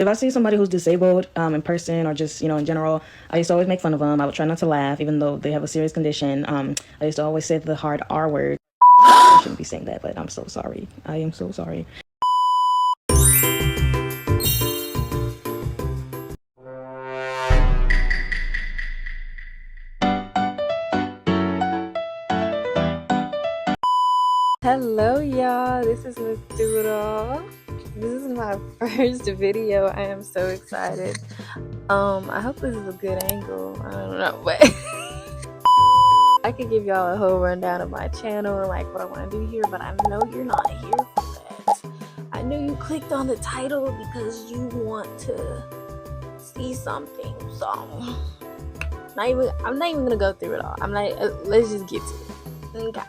If I see somebody who's disabled in person or just, in general, I used to always make fun of them. I would try not to laugh, even though they have a serious condition. I used to always say the hard R word. I shouldn't be saying that, but I'm so sorry. I am so sorry. Hello y'all, this is Miss Doodle. This is my first video. I am so excited. I hope this is a good angle. I don't know, but I could give y'all a whole rundown of my channel and like what I want to do here, but I know you're not here for that. I know you clicked on the title because you want to see something, so I'm not even gonna go through it all. Let's just get to it. Okay.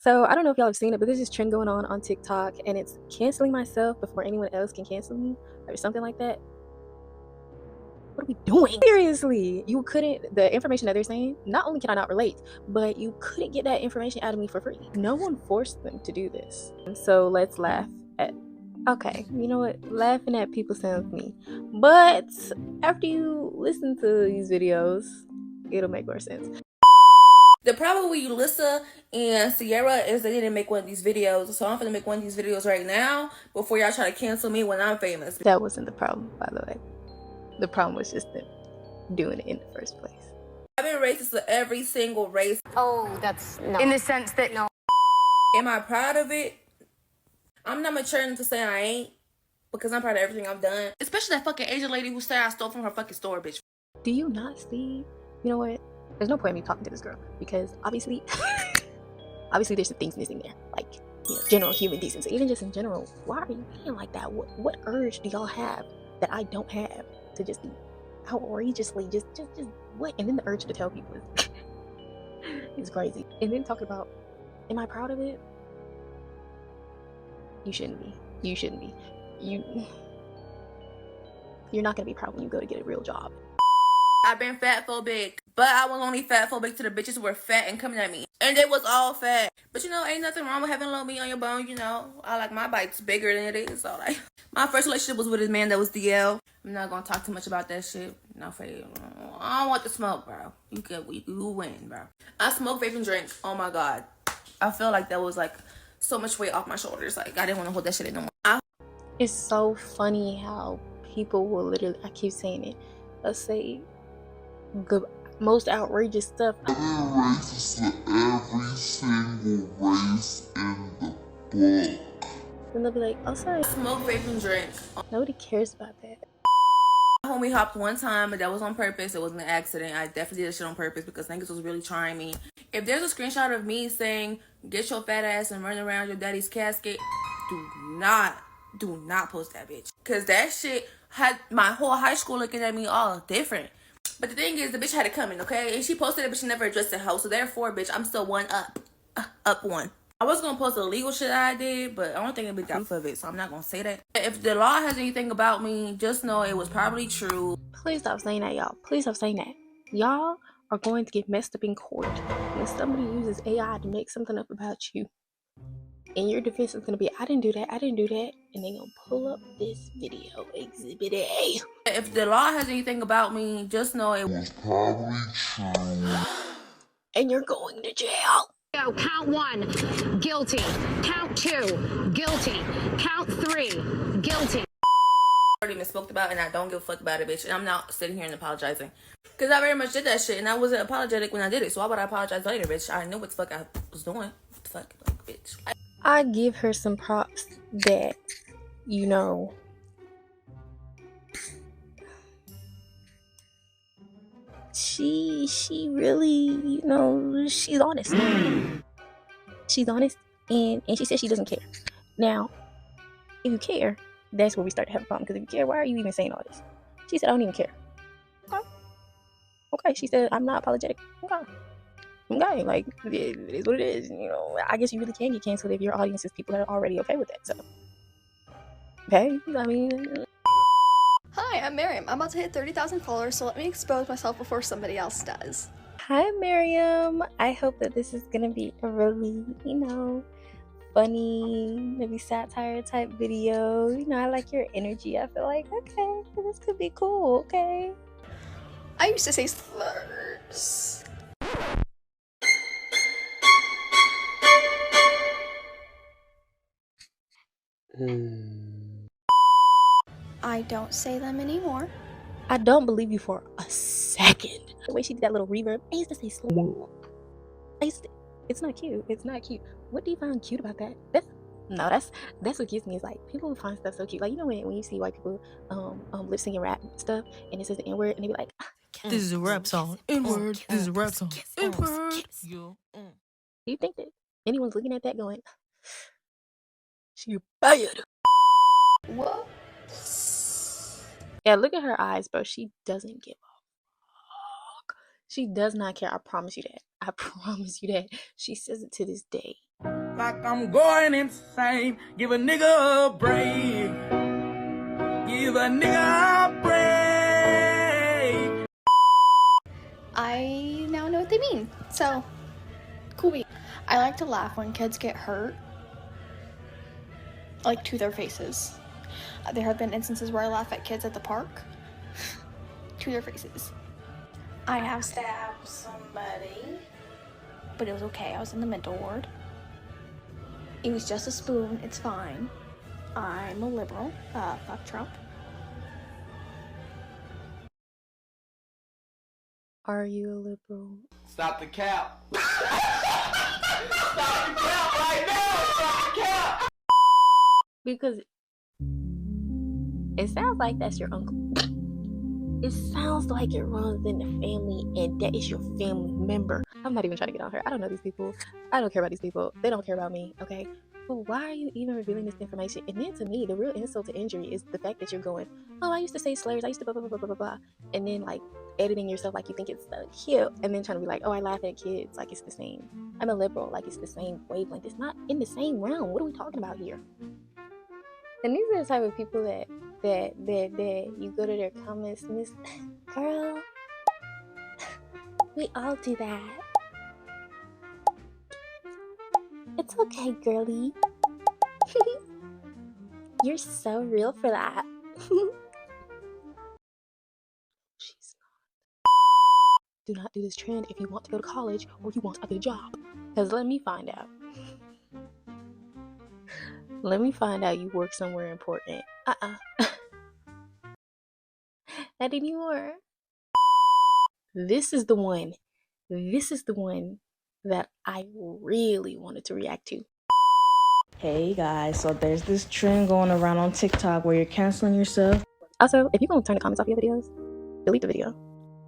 So I don't know if y'all have seen it, but there's this trend going on TikTok, and it's canceling myself before anyone else can cancel me, or something like that. What are we doing? Seriously, the information that they're saying, not only can I not relate, but you couldn't get that information out of me for free. No one forced them to do this. And so let's laugh at, okay, you know what? Laughing at people sounds mean. But after you listen to these videos, it'll make more sense. The problem with Yulissa and Sierra is they didn't make one of these videos, so I'm gonna make one of these videos right now before y'all try to cancel me when I'm famous. That wasn't the problem, by the way. The problem was just them doing it in the first place. I've been racist to every single race. Oh, that's no. In the sense that no. Am I proud of it? I'm not mature enough to say I ain't, because I'm proud of everything I've done. Especially that fucking Asian lady who said I stole from her fucking store, bitch. Do you not see? You know what? There's no point in me talking to this girl because obviously there's some things missing there, like general human decency. Even just in general, why are you being like that? What urge do y'all have that I don't have to just be outrageously just what? And then the urge to tell people is crazy. And then talking about, am I proud of it? You shouldn't be. You shouldn't be. You're not gonna be proud when you go to get a real job. I've been fat phobic, but I was only fat phobic to the bitches who were fat and coming at me. And they was all fat. But ain't nothing wrong with having a little meat on your bone, I like my bites bigger than it is. So like, my first relationship was with a man that was DL. I'm not gonna talk too much about that shit. No, for you. I don't want the smoke, bro. You win, bro. I smoke, vape, and drink. Oh my God. I feel like that was like so much weight off my shoulders. Like, I didn't want to hold that shit in no more. It's so funny how people will literally, I keep saying it, let's say the most outrageous stuff. I've been racist to every single race in the book. And they'll be like, oh, sorry. Smoke, vape, and drink. Nobody cares about that. My homie hopped one time, but that was on purpose. It wasn't an accident. I definitely did that shit on purpose because niggas was really trying me. If there's a screenshot of me saying, get your fat ass and run around your daddy's casket, do not post that bitch. Because that shit had my whole high school looking at me all different. But the thing is, the bitch had it coming, okay? And she posted it, but she never addressed the hoe. So therefore, bitch, I'm still one up. Up one. I was going to post the illegal shit I did, but I don't think it'd be proof of it, so I'm not going to say that. If the law has anything about me, just know it was probably true. Please stop saying that, y'all. Please stop saying that. Y'all are going to get messed up in court when somebody uses AI to make something up about you. And your defense is going to be, I didn't do that. And they're going to pull up this video, Exhibit A. If the law has anything about me, just know it was probably true. And you're going to jail. Go, count 1, guilty. Count 2, guilty. Count 3, guilty. Already been spoke about, and I don't give a fuck about it, bitch. And I'm not sitting here and apologizing. Because I very much did that shit, and I wasn't apologetic when I did it. So why would I apologize later, bitch? I knew what the fuck I was doing. What the fuck, like, bitch. I give her some props that, she really, she's honest. She's honest, and she says she doesn't care. Now, if you care, that's where we start to have a problem. Because if you care, why are you even saying all this? She said, I don't even care. Okay, she said, I'm not apologetic. Okay, like, it is what it is. I guess you really can get canceled if your audience is people that are already okay with that. So, okay, I mean. Hi, I'm Miriam. I'm about to hit 30,000 followers, so let me expose myself before somebody else does. Hi, Miriam. I hope that this is gonna be a really, funny, maybe satire type video. You know, I like your energy. I feel like, okay, this could be cool, okay? I used to say slurs. I don't say them anymore. I don't believe you for a second. The way she did that little reverb, I used to say slow. It's not cute. It's not cute. What do you find cute about that? That's what gets me. Is like people who find stuff so cute. Like, you know, when you see white people lip syncing rap stuff and it says the N-word and they be like, This is a rap song. N-word. This is a rap song. N-word. do you think that anyone's looking at that going, she bad? What? Yeah, look at her eyes, bro. She doesn't give a fuck. She does not care. I promise you that. I promise you that. She says it to this day. Like I'm going insane. Give a nigga a break. Give a nigga a break. I now know what they mean. So, cool bean. I like to laugh when kids get hurt. Like, to their faces. There have been instances where I laugh at kids at the park. To their faces. I have stabbed somebody. But it was okay. I was in the mental ward. It was just a spoon. It's fine. I'm a liberal. Fuck Trump. Are you a liberal? Stop the cap. Stop the cap right now. Stop the cap. Because it sounds like that's your uncle. It sounds like it runs in the family and that is your family member. I'm not even trying to get on her. I don't know these people. I don't care about these people. They don't care about me, okay? But why are you even revealing this information? And then to me, the real insult to injury is the fact that you're going, oh, I used to say slurs. I used to blah, blah, blah, blah, blah, blah. And then like editing yourself like you think it's so cute. And then trying to be like, oh, I laugh at kids like it's the same. I'm a liberal like it's the same wavelength. It's not in the same realm. What are we talking about here? And these are the type of people that you go to their comments, Miss Girl, we all do that. It's okay, girly. You're so real for that. She's not. Do not do this trend if you want to go to college or you want to get a job. Because let me find out. Let me find out you work somewhere important. Not anymore. This is the one that I really wanted to react to. Hey guys, so there's this trend going around on TikTok where you're canceling yourself. Also, if you're going to turn the comments off your videos, delete the video.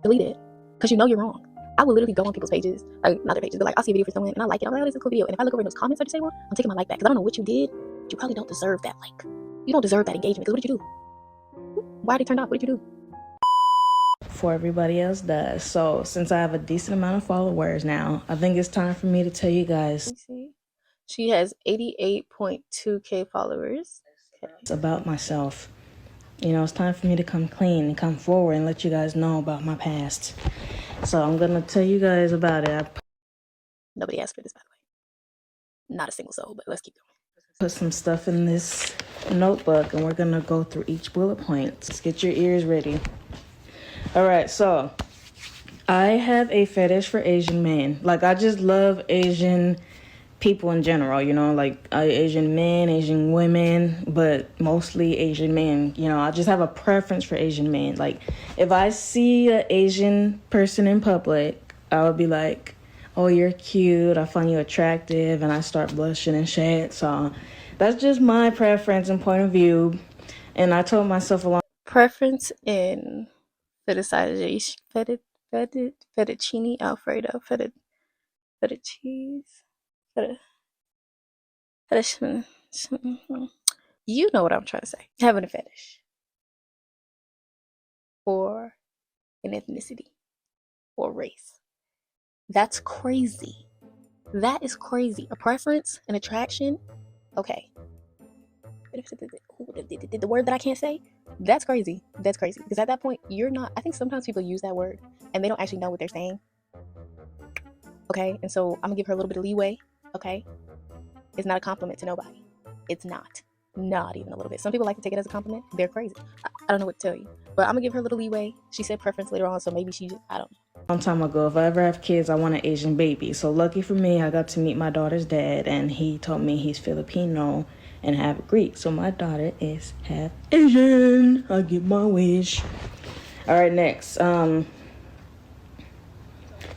Delete it. Because you know you're wrong. I will literally go on people's pages, like not their pages, but like I'll see a video for someone and I like it. I'm like, oh, this is a cool video. And if I look over in those comments I disable, I'm taking my like back. Because I don't know what you did, but you probably don't deserve that like. You don't deserve that engagement. Because what did you do? Why did it turn off? What did you do? Before everybody else does. So since I have a decent amount of followers now, I think it's time for me to tell you guys. See, she has 88.2k followers. Okay. It's about myself. You know, it's time for me to come clean and come forward and let you guys know about my past. So I'm gonna tell you guys about it. Nobody asked for this, by the way. Not a single soul, but let's keep going. Put some stuff in this notebook and we're gonna go through each bullet point. Let's get your ears ready. All right, so I have a fetish for Asian men. Like, I just love Asian people in general, you know, like Asian men, Asian women, but mostly Asian men. You know, I just have a preference for Asian men. Like, if I see an Asian person in public, I would be like, oh, you're cute, I find you attractive, and I start blushing and shit. So that's just my preference and point of view. And I told myself along. Preference in fettuccine Alfredo, feta cheese, you know what I'm trying to say. Having a fetish for an ethnicity or race. That's crazy. That is crazy. A preference, an attraction, okay. The word that I can't say, that's crazy. That's crazy. Because at that point, you're not, I think sometimes people use that word and they don't actually know what they're saying. Okay, and so I'm gonna give her a little bit of leeway, okay? is not a compliment to nobody. It's not. Not even a little bit. Some people like to take it as a compliment. They're crazy. I don't know what to tell you. But I'm going to give her a little leeway. She said preference later on, so maybe she just, I don't know. Long time ago, if I ever have kids, I want an Asian baby. So lucky for me, I got to meet my daughter's dad, and he told me he's Filipino and half Greek. So my daughter is half Asian. I get my wish. All right, next. So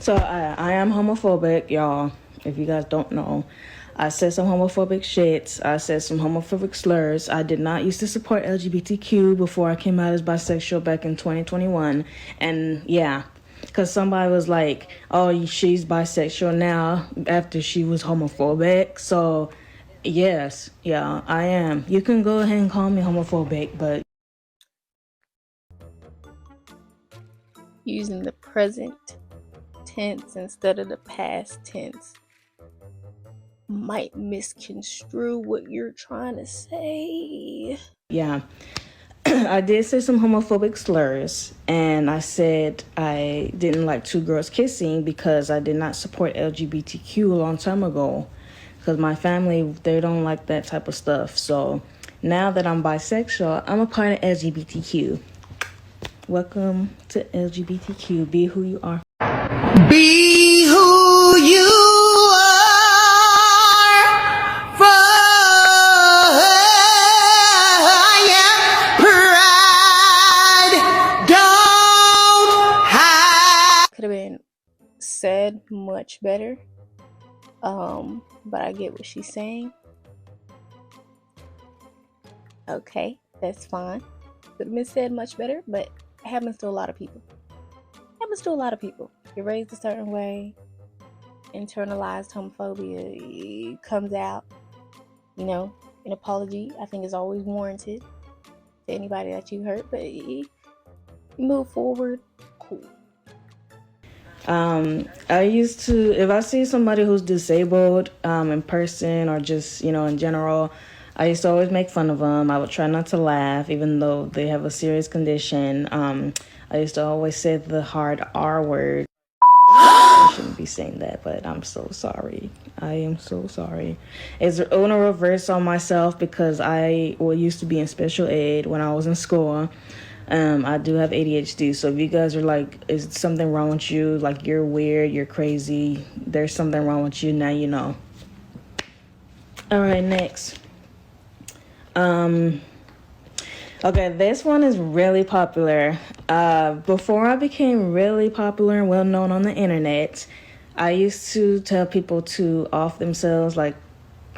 I am homophobic, y'all. If you guys don't know, I said some homophobic shit. I said some homophobic slurs. I did not used to support LGBTQ before I came out as bisexual back in 2021. And yeah, because somebody was like, oh, she's bisexual now after she was homophobic. So yes, yeah, I am. You can go ahead and call me homophobic, but Using the present tense instead of the past tense might misconstrue what you're trying to say. yeah. I did say some homophobic slurs, and I said I didn't like two girls kissing because I did not support LGBTQ a long time ago. Because my family, they don't like that type of stuff. So now that I'm bisexual, I'm a part of LGBTQ. Welcome to LGBTQ. Be who you are. Be who you are, for I am pride. Don't hide. Could have been said much better. But I get what she's saying. Okay, that's fine. Could have been said much better, but it happens to a lot of people. You're raised a certain way, internalized homophobia comes out. You know, an apology I think is always warranted to anybody that you hurt, but you move forward, cool. I used to, if I see somebody who's disabled in person or just, in general, I used to always make fun of them. I would try not to laugh, even though they have a serious condition. I used to always say the hard R word. I shouldn't be saying that, but I'm so sorry. I am so sorry. It's on a reverse on myself because I used to be in special ed when I was in school. I do have ADHD, so if you guys are like, is something wrong with you? Like, you're weird, you're crazy, there's something wrong with you, now you know. All right, next. Okay, this one is really popular. Before I became really popular and well known on the internet, I used to tell people to off themselves. Like,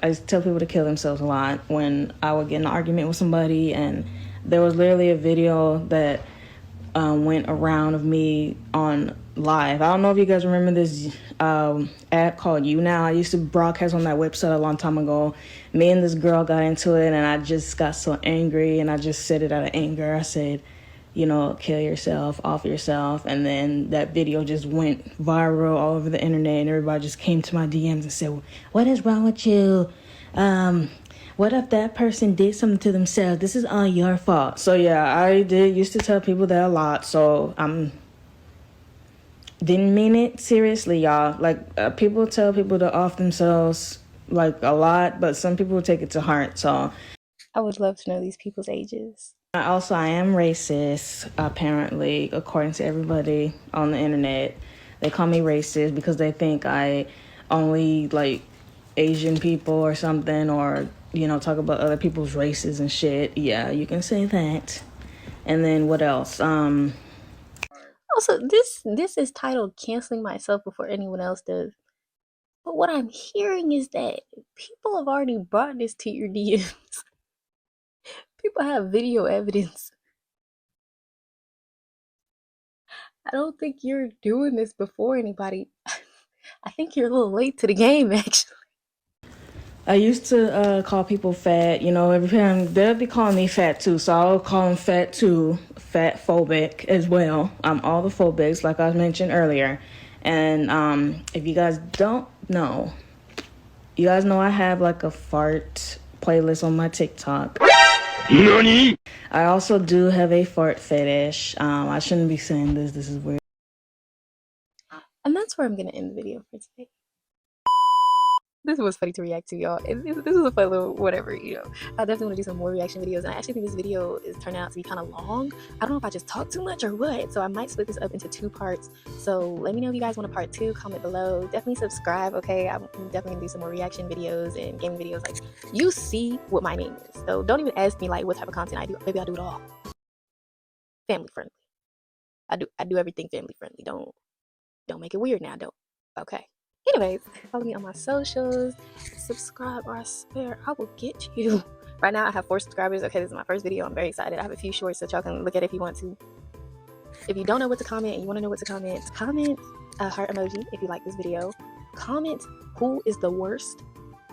I used to tell people to kill themselves a lot when I would get in an argument with somebody, and there was literally a video that went around of me on live. I don't know if you guys remember this app called You Now. I used to broadcast on that website a long time ago. Me and this girl got into it, and I just got so angry, and I just said it out of anger. I said, kill yourself, off yourself. And then that video just went viral all over the internet, and everybody just came to my DMs and said, what is wrong with you? What if that person did something to themselves? This is all your fault. So yeah, I used to tell people that a lot. So didn't mean it seriously, y'all. Like, people tell people to off themselves like a lot, but some people take it to heart. So I would love to know these people's ages. I am racist, apparently, according to everybody on the internet. They call me racist because they think I only like Asian people or something, or talk about other people's races and shit. Yeah, you can say that. And then what else? Also, this is titled "Canceling Myself Before Anyone Else Does." But what I'm hearing is that people have already brought this to your DMs. People have video evidence. I don't think you're doing this before anybody. I think you're a little late to the game, actually. I used to call people fat, every time they'll be calling me fat too, so I'll call them fat too, fat phobic as well. All the phobics, like I mentioned earlier. And if you guys don't know, you guys know I have like a fart playlist on my TikTok. NANI? I also do have a fart fetish. I shouldn't be saying this is weird. And that's where I'm going to end the video for today. this was funny to react to, y'all. This is a fun little whatever, I definitely want to do some more reaction videos, and I actually think this video is turning out to be kind of long. I don't know if I just talk too much or what, so I might split this up into 2 parts. So let me know if you guys want a part 2. Comment below. Definitely subscribe, okay? I'm definitely gonna do some more reaction videos and gaming videos. Like, you see what my name is, so don't even ask me like what type of content I do. Maybe I'll do it all family friendly. I do everything family friendly. Don't make it weird now. Don't. Okay. Anyways, follow me on my socials, subscribe, or I swear I will get you. Right now I have 4 subscribers. Okay, this is my first video. I'm very excited. I have a few shorts that y'all can look at if you want to. If you don't know what to comment and you want to know what to comment a heart emoji if you like this video. Comment who is the worst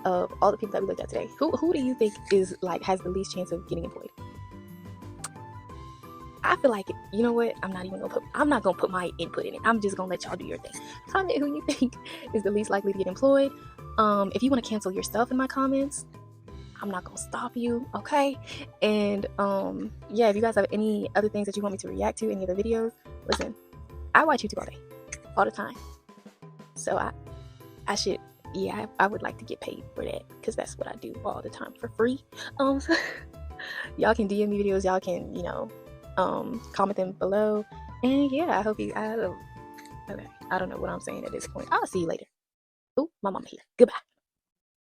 of all the people that we looked at today. Who do you think is like has the least chance of getting employed? I feel like, you know what? I'm not gonna put my input in it. I'm just gonna let y'all do your thing. Comment who you think is the least likely to get employed. If you want to cancel yourself in my comments, I'm not gonna stop you, okay? And yeah, if you guys have any other things that you want me to react to, any other videos, listen, I watch YouTube all day, all the time. So I would like to get paid for that, because that's what I do all the time for free. So y'all can DM me videos, y'all can, comment them below. And yeah, I hope you okay, I don't know what I'm saying at this point. I'll see you later. Oh, my mama here. Goodbye.